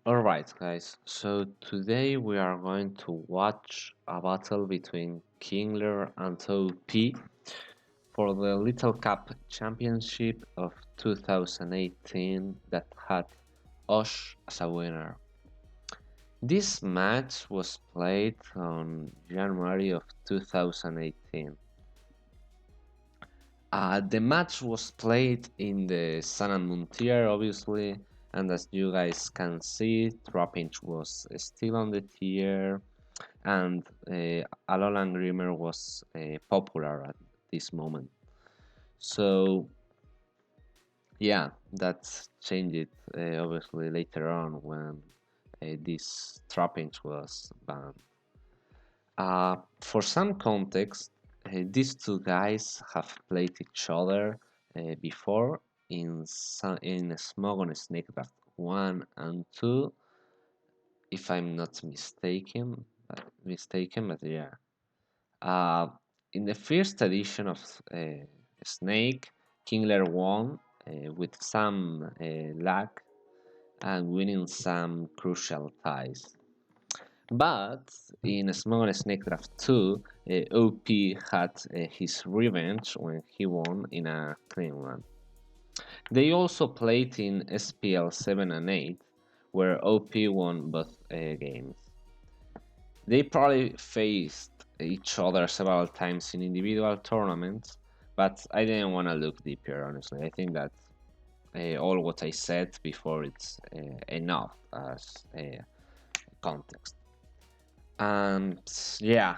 Alright, guys, so today we are going to watch a battle between Kingler and OP for the Little Cup Championship of 2018 that had Osh as a winner. This match was played on January of 2018. The match was played in the Sun and Moon tier, obviously, and as you guys can see, Trapinch was still on the tier, and Alolan Grimer was popular at this moment. So, yeah, that changed obviously later on when this Trapinch was banned. For some context, these two guys have played each other before in Smog on Snakedraft 1 and 2, if I'm not but yeah. Uh, in the first edition of Snake, Kingler won with some lag and winning some crucial ties. But in Small Snake Draft 2, OP had his revenge when he won in a clean run. They also played in SPL 7 and 8, where OP won both games. They probably faced each other several times in individual tournaments, but I didn't want to look deeper, honestly. I think that all what I said before it's enough as context. And yeah,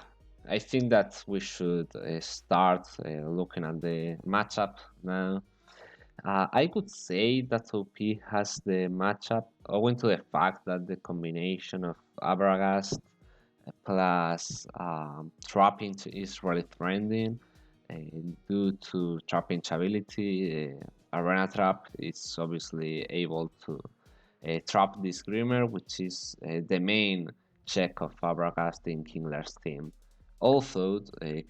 I think that we should start looking at the matchup now. I could say that OP has the matchup owing to the fact that the combination of Abragast plus Trapinch is really trending. Due to Trapinch ability, Arena Trap is obviously able to trap this Grimmer, which is the main check of Abragast in Kingler's team. Also,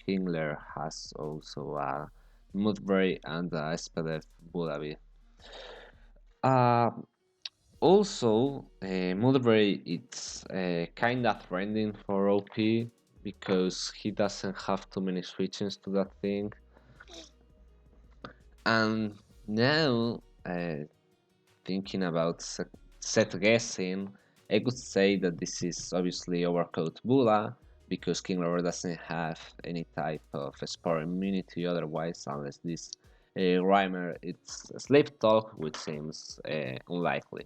Kingler has also a Mudbray and a Spedef Budabi. Uh, Also, Mudbray it's kinda trending for OP because he doesn't have too many switches to that thing. And now, thinking about set guessing, I could say that this is obviously Overcoat Bula because King Lord doesn't have any type of spore immunity otherwise, unless this Rhymer it's Sleep Talk, which seems unlikely.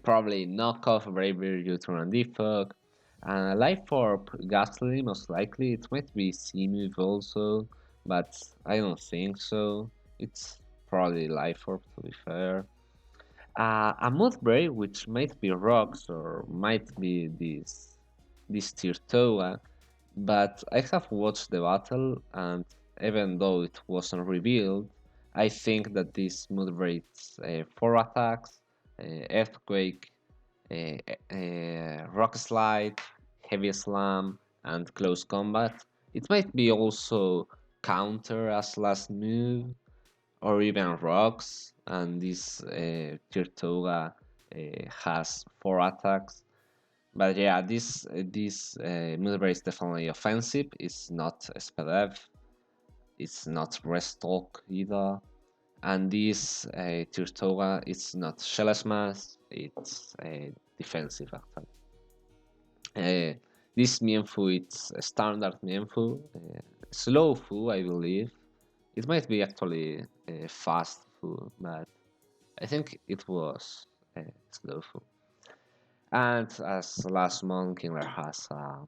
Probably knockoff Bravery Utron and Defog. Life Orb Ghastly, most likely. It might be Seamove also, but I don't think so. It's probably Life Orb to be fair. A Mothbray, which might be Rocks or might be this Tirtoa, but I have watched the battle and even though it wasn't revealed, I think that this Mothbray 4 attacks, Earthquake, Rock Slide, Heavy Slam, and Close Combat. It might be also counter as last move, or even Rocks, and this Tirtoga has 4 attacks. But yeah, this Mothbray is definitely offensive. It's not SPDF, it's not Restalk either. And this Tirtoga is not Shell Smash, it's defensive actually. This Mienfoo, it's a standard Mienfoo, slow Fu, I believe. It might be actually fast Fu, but I think it was slow Fu. And as last month, Kingler has a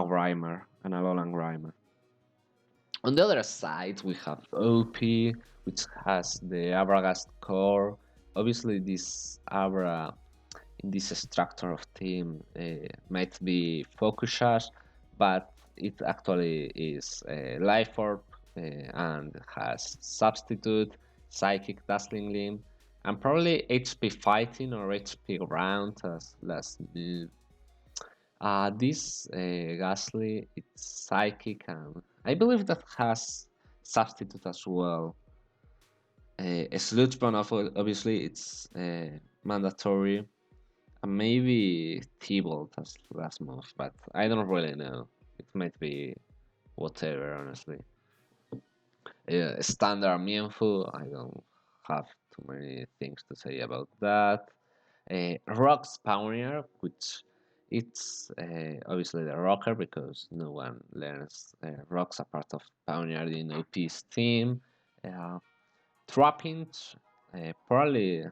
Rhymer and a Alolan Rhymer. On the other side, we have OP, which has the Abragast core. Obviously, this Abra in this structure of team might be Focus, but it actually is Life Orb and has Substitute, Psychic, Dazzling Limb, and probably HP Fighting or HP Round as last move. This Ghastly, it's Psychic, and I believe that has Substitute as well. A Sludge Bomb, obviously, it's mandatory. Maybe T-Bolt as last move, but I don't really know. It might be whatever, honestly. Standard Mienfoo, I don't have too many things to say about that. Rock Spawner, which it's obviously the rocker because no one learns rocks apart of Pioneer in OP's team. Uh, Trappings, probably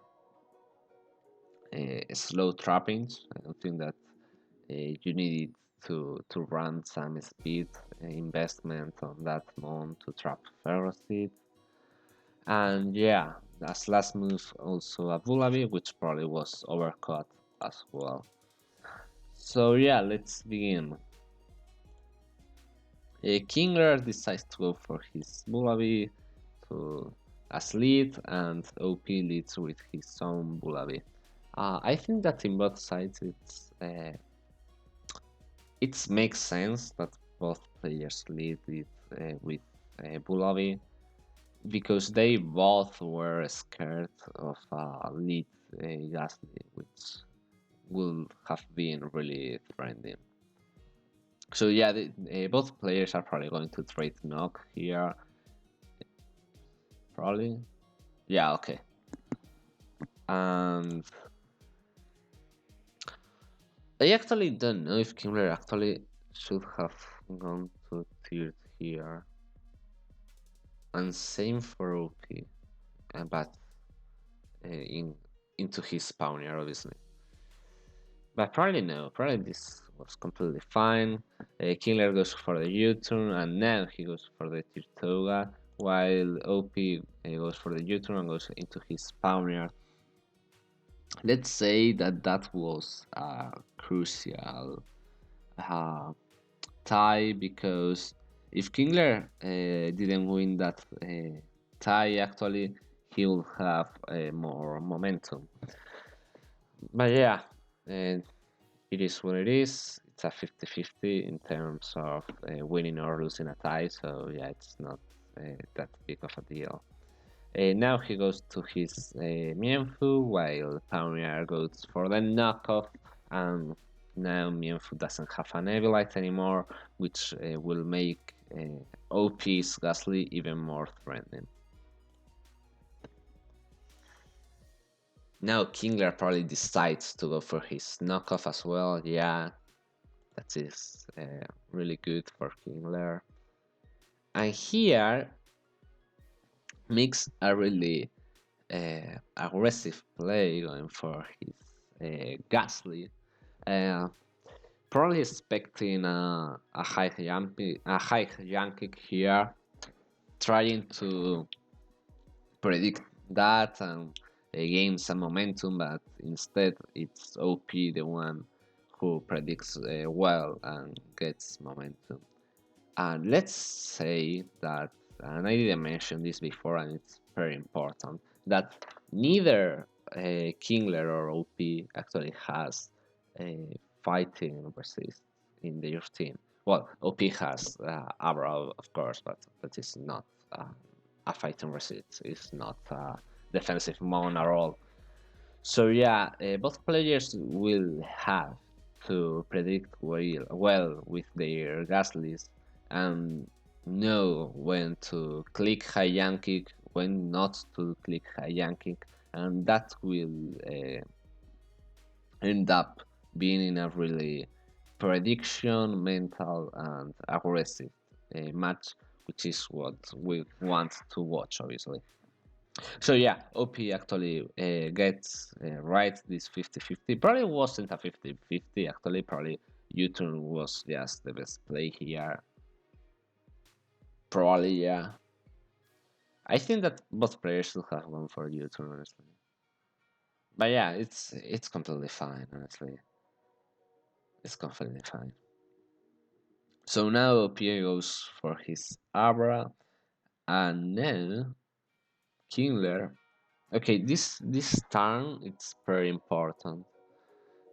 slow trappings. I don't think that you need to run some speed investment on that mon to trap Ferocid. And yeah, as last move also a Bulabi, which probably was overcut as well. So yeah, let's begin. Kingler decides to go for his Bulabi to as lead, and OP leads with his own Bulabi. I think that in both sides it makes sense that both players lead with Bulabi because they both were scared of lead Gasly, which will have been really threatening. So yeah, both players are probably going to trade knock here. Probably. Yeah, okay. And I actually don't know if Kingler actually should have gone to tiered here. And same for OP, but in into his spawner obviously. But probably no, probably this was completely fine. Kingler goes for the U-turn and now he goes for the Tirtoga, while OP goes for the U-turn and goes into his spawner. Let's say that that was a crucial uh, tie because if Kingler didn't win that tie, actually, he will have more momentum. But yeah, uh, it is what it is. It's a 50-50 in terms of winning or losing a tie, so yeah, it's not that big of a deal. Now he goes to his Mienfoo, while Pioneer goes for the knockoff, and now Mienfoo doesn't have an Evilite anymore, which will make OP's Gasly even more threatening. Now Kingler probably decides to go for his knockoff as well. Yeah, that is really good for Kingler. And here makes a really aggressive play going for his Gasly. Uh, Probably expecting a high jump here, trying to predict that and gain some momentum, but instead it's OP the one who predicts well and gets momentum. And let's say that, and I didn't mention this before, and it's very important, that neither Kingler or OP actually has a fighting resist in their team. Well, OP has Abra, of course, but that is not a fighting resist. It's not a defensive mon at all. So yeah, both players will have to predict well with their gas list and know when to click high yanking, when not to click high yanking, and that will end up being in a really prediction, mental, and aggressive match, which is what we want to watch, obviously. So yeah, OP actually gets right this 50-50. Probably wasn't a 50-50 actually. Probably U-turn was just the best play here. Probably yeah. I think that both players should have gone for U-turn honestly. But yeah, it's completely fine honestly. It's completely fine. So now OP goes for his Abra, and then Kingler. Okay, this turn it's very important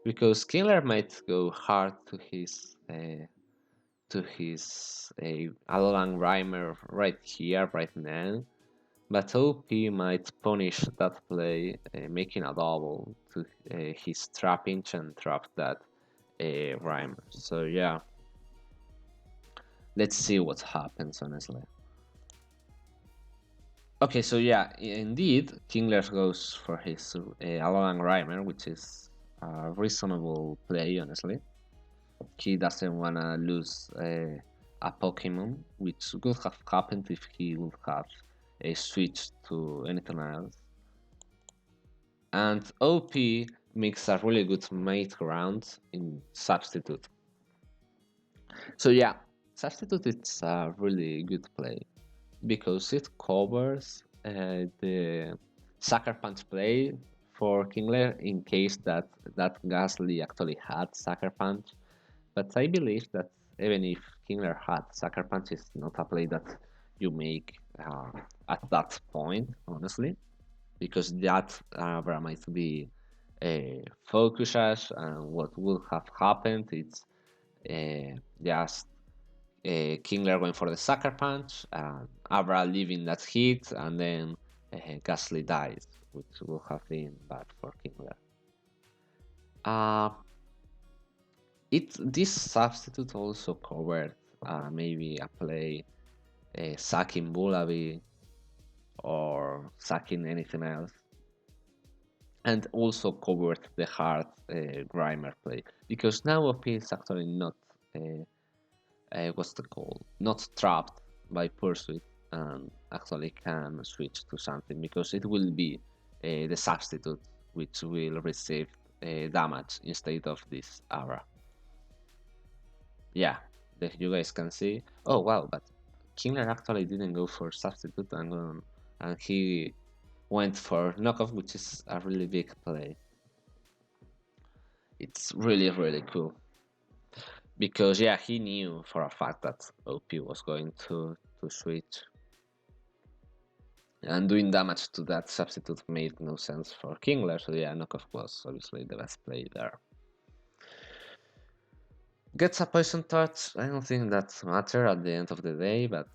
because Kingler might go hard to his Alolan Rhymer right here, right now, but OP might punish that play, making a double to his trap inch and trap that rhymer. So yeah, let's see what happens, honestly. Okay, so yeah, indeed, Kingler goes for his Alolan Rhymer, which is a reasonable play, honestly. He doesn't want to lose a Pokemon, which could have happened if he would have switched to anything else. And OP makes a really good mate round in Substitute. So yeah, Substitute is a really good play because it covers the Sucker Punch play for Kingler in case that Gasly actually had Sucker Punch. But I believe that even if Kingler had Sucker Punch, it's not a play that you make at that point, honestly, because that might be focuses, and what would have happened it's just Kingler going for the sucker punch, Abra leaving that hit, and then Gasly dies, which would have been bad for Kingler. Uh, this substitute also covered maybe a play sacking Bullaby or sacking anything else, and also covered the hard Grimer play because now OP is actually not what's the call? Not trapped by Pursuit and actually can switch to something because it will be the substitute which will receive damage instead of this aura. Yeah, you guys can see. Oh wow, but Kingler actually didn't go for substitute and he went for knockoff, which is a really big play. It's really cool because yeah, he knew for a fact that OP was going to switch. And doing damage to that substitute made no sense for Kingler, so yeah, knockoff was obviously the best play there. Gets a poison touch, I don't think that matter at the end of the day, but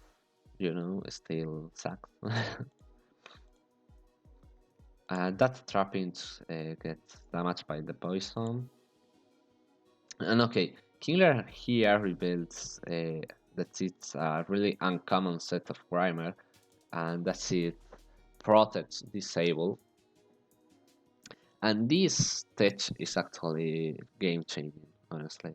you know, still sucks. That trapping gets damaged by the poison. And okay, Kingler here reveals that it's a really uncommon set of Grimer, and that's it protects Disable. And this tech is actually game changing, honestly.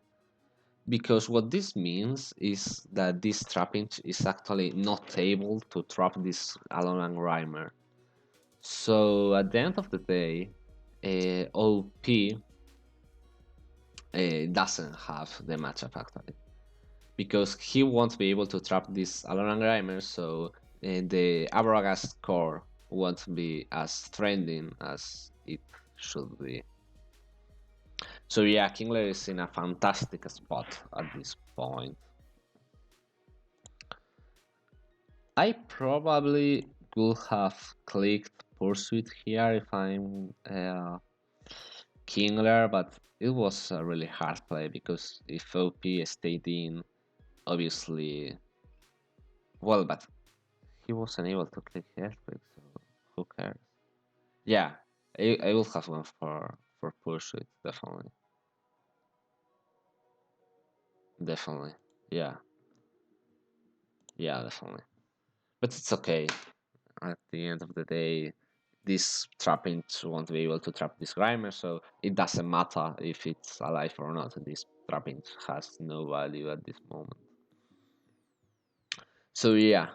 Because what this means is that this trapping is actually not able to trap this Alolan Rhymer. So at the end of the day, OP doesn't have the matchup actually. Because he won't be able to trap this Alolan Grimer, so the Abragast core won't be as trending as it should be. So yeah, Kingler is in a fantastic spot at this point. I probably could have clicked Pursuit here if I'm Kingler, but it was a really hard play because if OP stayed in, obviously, well, but he wasn't able to click Earthquake, so who cares? Yeah, I will have one for Pursuit, definitely. Definitely. Yeah. Yeah, definitely. But it's okay. At the end of the day, this trapping won't be able to trap this Grimer, so it doesn't matter if it's alive or not. This trapping has no value at this moment. So yeah,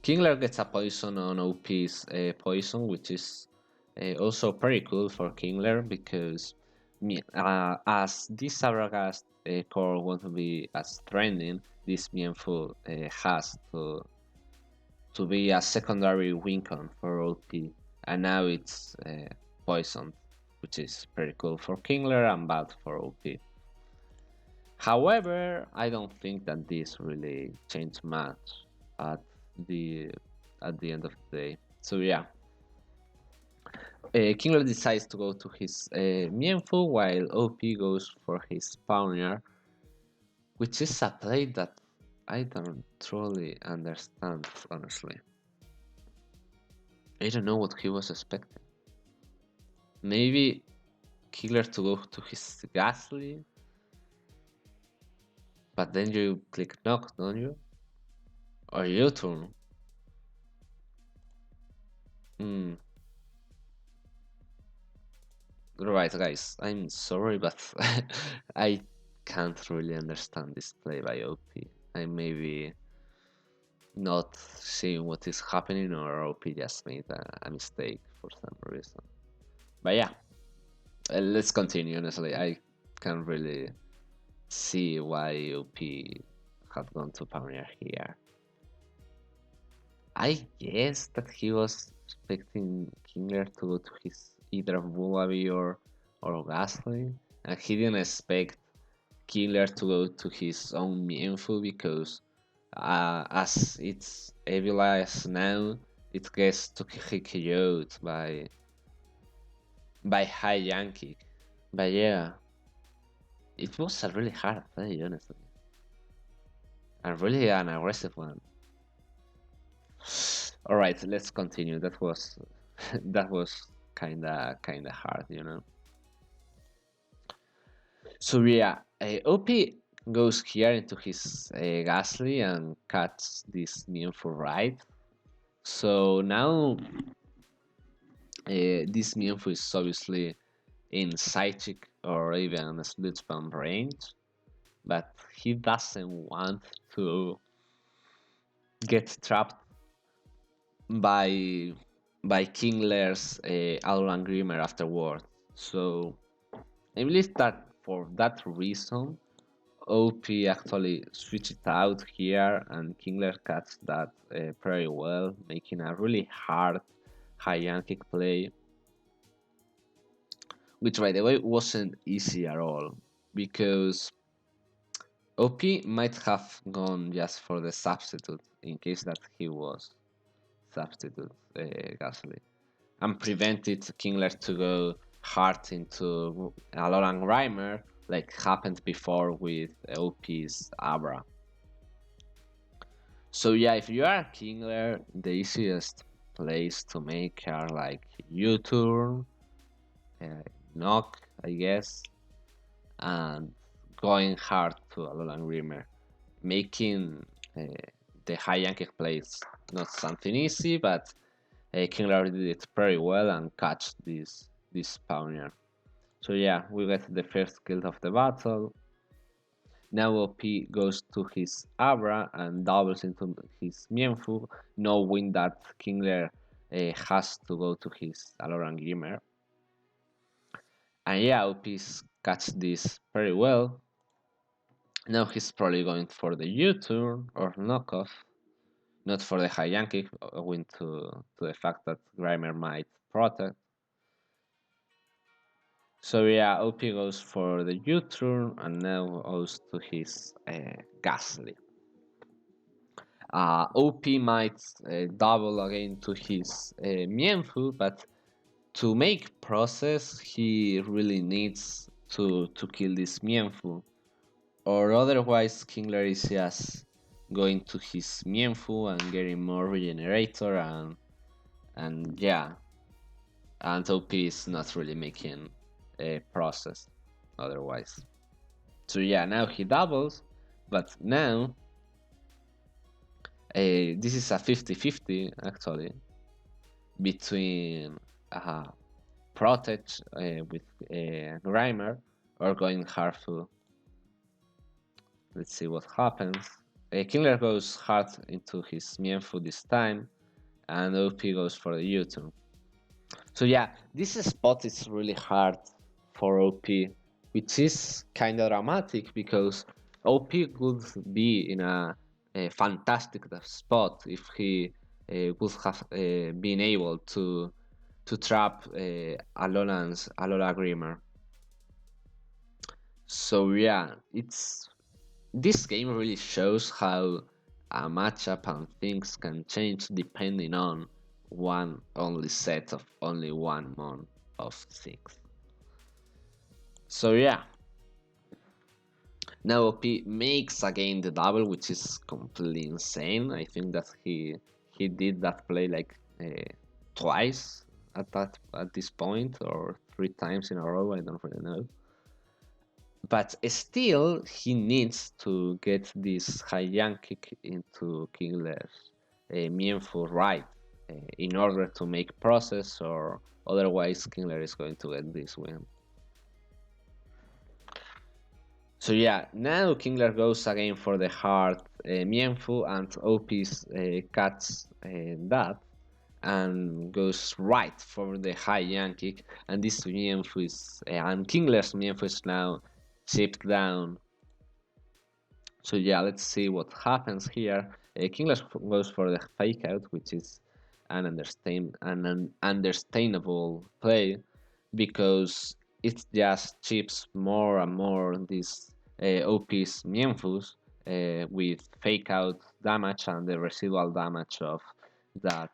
Kingler gets a poison on OP's poison, which is also pretty cool for Kingler because as this Sabragast core won't be as trending, this Mienfoo has to be a secondary Wincon for OP, and now it's poisoned, which is pretty cool for Kingler and bad for OP. However, I don't think that this really changed much at the at the end of the day. So yeah, Kingler decides to go to his Mienfoo while OP goes for his Spawner, which is a play that I don't truly understand, honestly. I don't know what he was expecting. Maybe Kingler to go to his Gasly, but then you click knock, don't you? Or U-turn. Hmm. Right, guys. I'm sorry, but I can't really understand this play by OP. I maybe not seeing what is happening, or OP just made a mistake for some reason. But yeah, let's continue. Honestly, I can't really see why OP had gone to Pioneer here. I guess that he was expecting Kingler to go to his either Bullaby or Gasly, and he didn't expect Kingler to go to his own Mienfoo because, as it's evilized now, it gets to KO'd by High Yankee. But yeah, it was a really hard play, honestly, and really an aggressive one. All right, let's continue. That was that was kinda hard. So yeah, OP goes here into his Gasly and cuts this Mienfoo right. So now this Mienfoo is obviously in psychic or even split spam range, but he doesn't want to get trapped by Kingler's Alolan Grimmer afterward. So I believe that for that reason, OP actually switched it out here, and Kingler cuts that very well, making a really hard high yank kick play, which by the way wasn't easy at all because OP might have gone just for the substitute in case that he was substitute Gasly, and prevented Kingler to go hard into Alolan Grimer like happened before with OP's Abra. So yeah, if you are Kingler, the easiest plays to make are like U-turn, uh, knock, I guess, and going hard to Alolan Grimer, making uh, the high Yankee plays not something easy, but Kingler did it very well and catch this Pioneer. So yeah, we get the first kill of the battle. Now OP goes to his Abra and doubles into his Mienfoo, knowing that Kingler has to go to his Alolan Glimmer. And yeah, OP catch this very well. Now he's probably going for the U-turn or knockoff, not for the high Yankee, owing to the fact that Grimer might protect. So yeah, OP goes for the U-turn and now goes to his Gasly. OP might double again to his Mienfoo, but to make process, he really needs to kill this Mienfoo. Or otherwise, Kingler is just going to his Mienfoo and getting more regenerator and yeah, and OP is not really making a process otherwise. So yeah, now he doubles, but now this is a 50-50 actually between Protect with Grimer or going Harfu. Let's see what happens. Kingler goes hard into his Mienfoo this time, and OP goes for the U-turn. So yeah, this spot is really hard for OP, which is kind of dramatic because OP could be in a fantastic spot if he would have been able to trap Alola Grimmer. So yeah, it's this game really shows how a matchup and things can change depending on one only set of only one mon of things. So yeah, now OP makes again the double, which is completely insane. I think that he did that play like twice at this point, or 3 times in a row. I don't really know. But still, he needs to get this high Yankee into Kingler's Mienfu right in order to make process, or otherwise Kingler is going to get this win. So yeah, now Kingler goes again for the hard Mienfu, and OP's cuts that and goes right for the high Yankee, and this Mienfu is and Kingler's Mienfu is now chipped down. So yeah, let's see what happens here. Kingler goes for the fake out, which is an understandable play because it just chips more and more these OP's Mienfus with fake out damage and the residual damage of that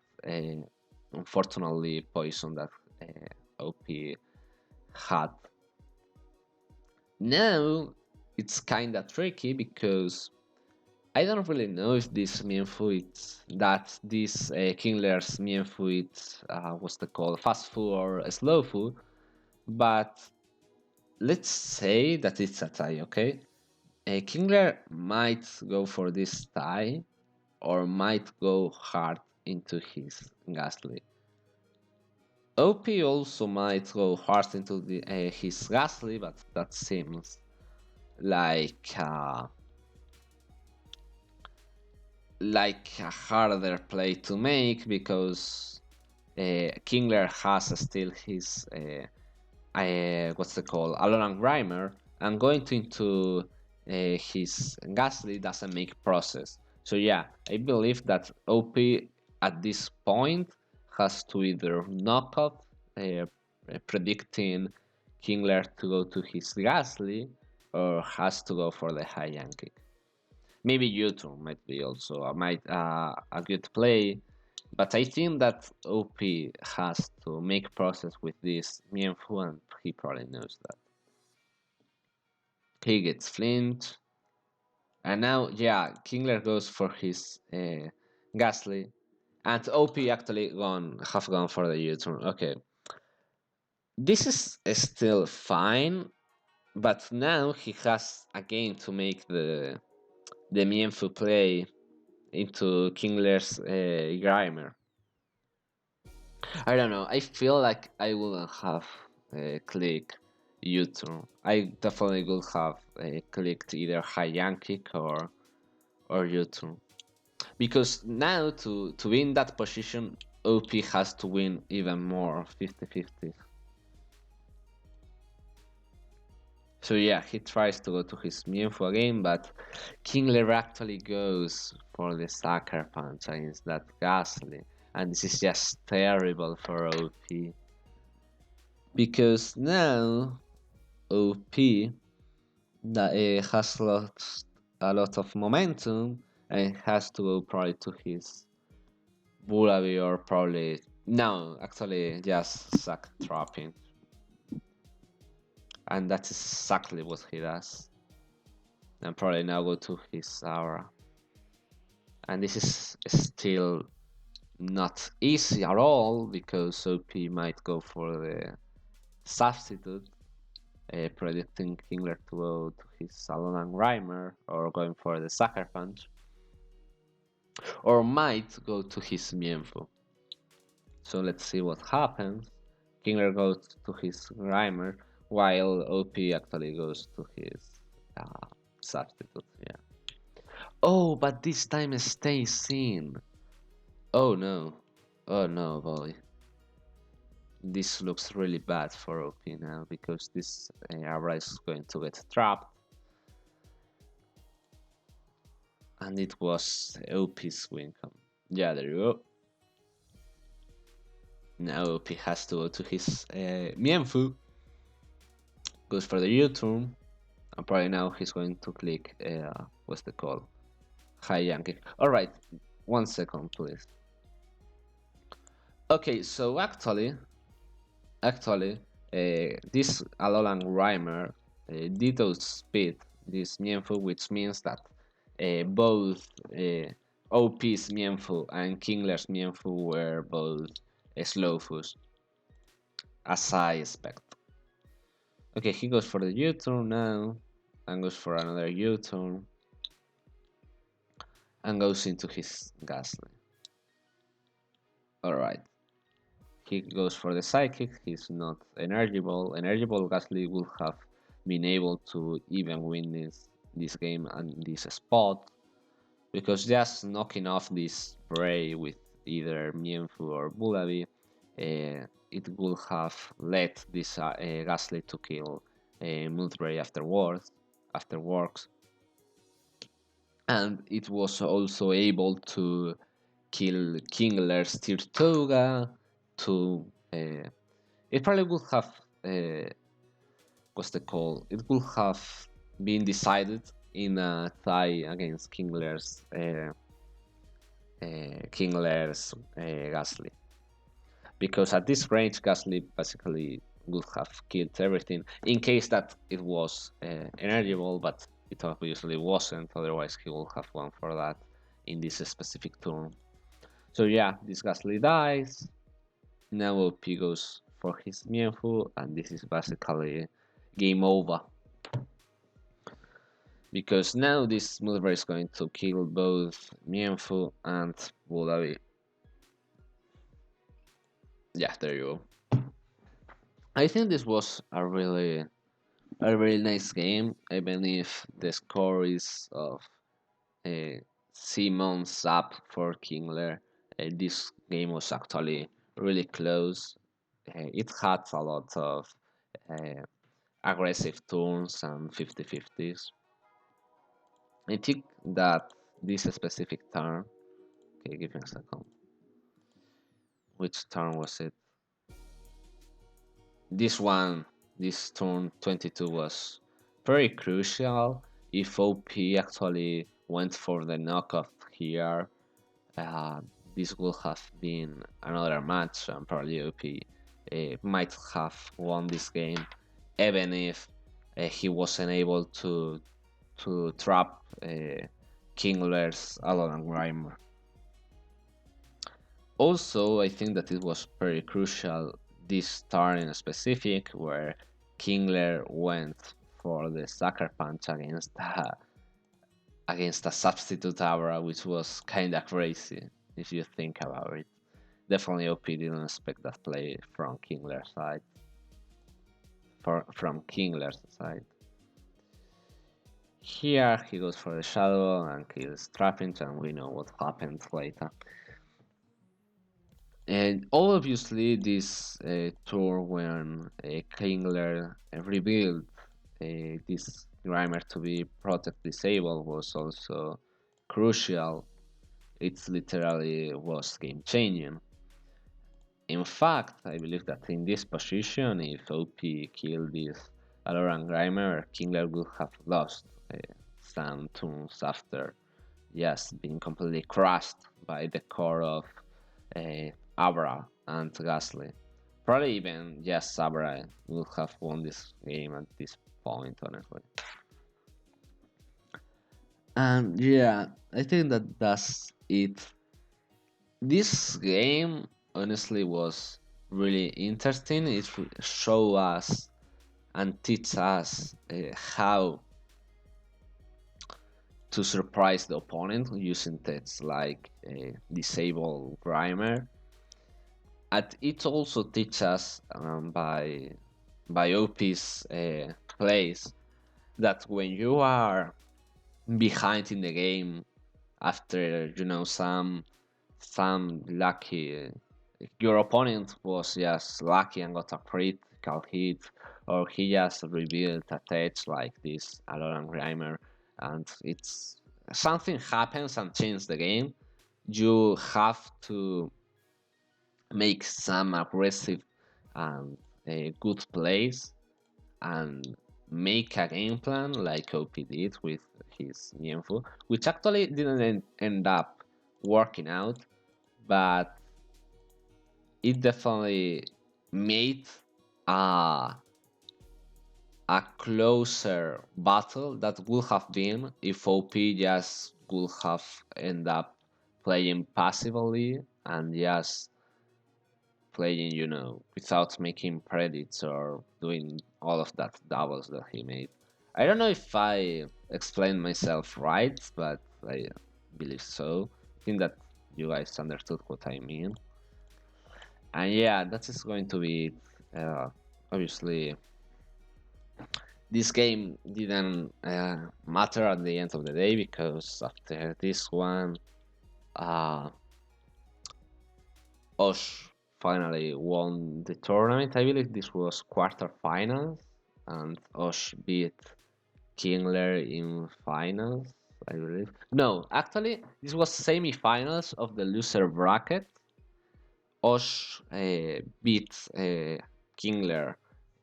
unfortunately poison that OP had. Now it's kinda tricky because I don't really know if this Mienfoo that this Kingler's Mienfoo what's the called fast food or slow food, but let's say that it's a tie, okay? Kingler might go for this tie or might go hard into his Ghastly. OP also might go hard into his Ghastly, but that seems like a harder play to make because Kingler has still his what's it called Alolan Grimer, and going into his Ghastly doesn't make process. So yeah, I believe that OP at this point has to either knock up predicting Kingler to go to his Ghastly, or has to go for the high Yankee. Maybe U-turn might be also a good play, but I think that OP has to make process with this Mienfoo, and he probably knows that. He gets Flint, and now yeah, Kingler goes for his Ghastly, and OP actually have gone for the U-turn. Okay, this is still fine, but now he has again to make the Mienfoo play into Kingler's Grimer. I don't know. I feel like I wouldn't have clicked U-turn. I definitely would have clicked either high Yankee or U-turn. Because now to be in that position, OP has to win even more 50-50. So yeah, he tries to go to his Mienfoo again, but Kingler actually goes for the Sucker Punch against that Ghastly. And this is just terrible for OP. Because now OP that has lost a lot of momentum and has to go probably to his Burabee, or probably no, actually just Sack Trapping. And that's exactly what he does. And probably now go to his Aura. And this is still not easy at all because OP might go for the substitute, predicting Kingler to go to his Alolan Grimer, or going for the Sucker Punch, or might go to his Mienfoo. So let's see what happens. Kingler goes to his Grimer, while OP actually goes to his substitute. Yeah. Oh, but this time it stays in. Oh no. Oh no, boy. This looks really bad for OP now because this Aura is going to get trapped. And it was OP's win. Yeah, there you go. Now OP has to go to his Mienfoo. Goes for the U-turn. And probably now he's going to click, what's the call? High Yankee. Alright, 1 second please. Okay, so actually, this Alolan Grimer did outspeed this Mienfoo, which means that both OP's Mienfoo and Kingler's Mienfoo were both slow foods, as I expect. Okay, he goes for the U-turn now, and goes for another U-turn, and goes into his Ghastly. Alright, he goes for the Psychic, he's not Energible. Energible Ghastly would have been able to even win this game and this spot, because just knocking off this Prey with either Mienfu or Bulabi, it would have led this Ghastly to kill Multray afterwards, and it was also able to kill Kingler's Tirtoga. To it probably would have what's the call? It would have been decided in a tie against Kingler's Ghastly, because at this range Ghastly basically would have killed everything in case that it was energible, but it obviously wasn't, otherwise he would have gone for that in this specific turn. So yeah, this Ghastly dies. Now OP goes for his Mienfoo, and this is basically game over, because now this Mover is going to kill both Mienfoo and Bulabi. Yeah, there you go. I think this was a really nice game, even if the score is of Simon's up for Kingler. This game was actually really close. It had a lot of uh, aggressive turns and 50-50s. I think that this specific turn, okay, give me a second. Which turn was it? This one, this turn 22 was very crucial. If OP actually went for the knockoff here, uh, this would have been another match, and probably OP might have won this game, even if he wasn't able to trap Kingler's Alan Grimer. Also, I think that it was very crucial this turn in specific, where Kingler went for the Sucker Punch against a substitute Abra, which was kinda crazy if you think about it. Definitely OP didn't expect that play from Kingler's side. From Kingler's side. Here he goes for the Shadow and kills Trapinch, and we know what happens later. And obviously, this tour when Kingler revealed this Grimer to be Protect Disable was also crucial. It literally was game changing. In fact, I believe that in this position, if OP killed this Aloran Grimer, Kingler would have lost some turns after just being completely crushed by the core of Abra and Ghastly. Probably even just Abra would have won this game at this point, honestly. And yeah, I think that that's it. This game honestly was really interesting. It showed us and teach us how to surprise the opponent using tests like Disable Grimer. And it also teaches us by OP's plays that when you are behind in the game after some lucky, your opponent was just lucky and got a critical hit, or he just revealed a tech like this Alolan Grimer, and it's something happens and changes the game. You have to make some aggressive and good plays and make a game plan like OP did with his Mienfoo, which actually didn't end up working out, but it definitely made a, a closer battle that would have been if OP just would have ended up playing passively and just playing, without making predicts or doing all of that doubles that he made. I don't know if I explained myself right, but I believe so. I think that you guys understood what I mean. And yeah, that is going to be it. Obviously, this game didn't matter at the end of the day because after this one, uh, Osh finally won the tournament. I believe this was quarterfinals, and Osh beat Kingler in finals. I believe. No, actually, this was semifinals of the loser bracket. Osh beat Kingler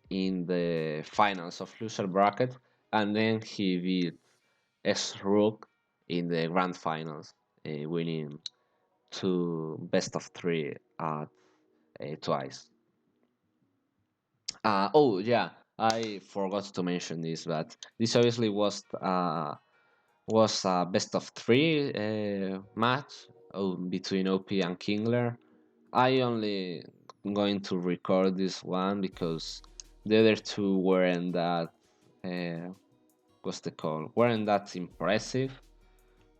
in the finals of loser bracket, and then he beat Rook in the grand finals, winning two best of three at twice. Oh yeah, I forgot to mention this, but this obviously was a best of three match between OP and Kingler. I only going to record this one because the other two weren't that what's the call? Weren't that impressive.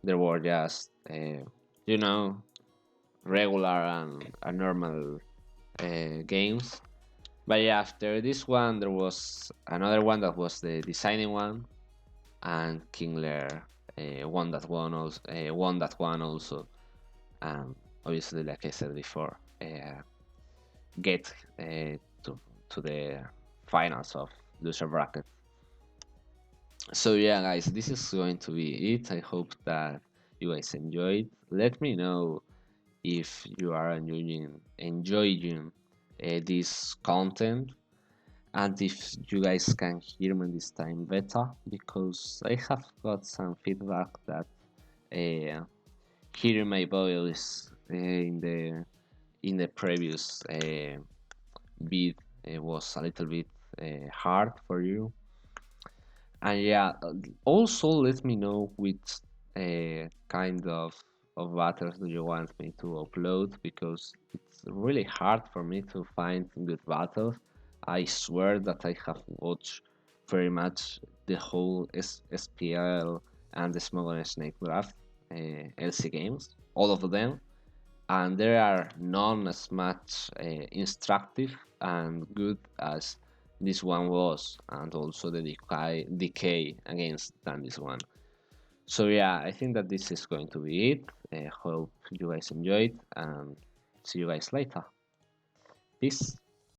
They were just you know regular and normal games. But yeah, after this one, there was another one that was the designing one, and Kingler won that one also. Obviously, like I said before, get to the finals of loser bracket. So yeah, guys, this is going to be it. I hope that you guys enjoyed. Let me know if you are enjoying this content, and if you guys can hear me this time better, because I have got some feedback that hearing my voice in the previous beat was a little bit hard for you. And yeah, also let me know which kind of battles do you want me to upload, because it's really hard for me to find good battles. I swear that I have watched very much the whole SPL and the Smog and Snake Draft LC games, all of them, and there are none as much instructive and good as this one was, and also the decay against than this one. So yeah, I think that this is going to be it. Hope you guys enjoyed, and see you guys later. Peace.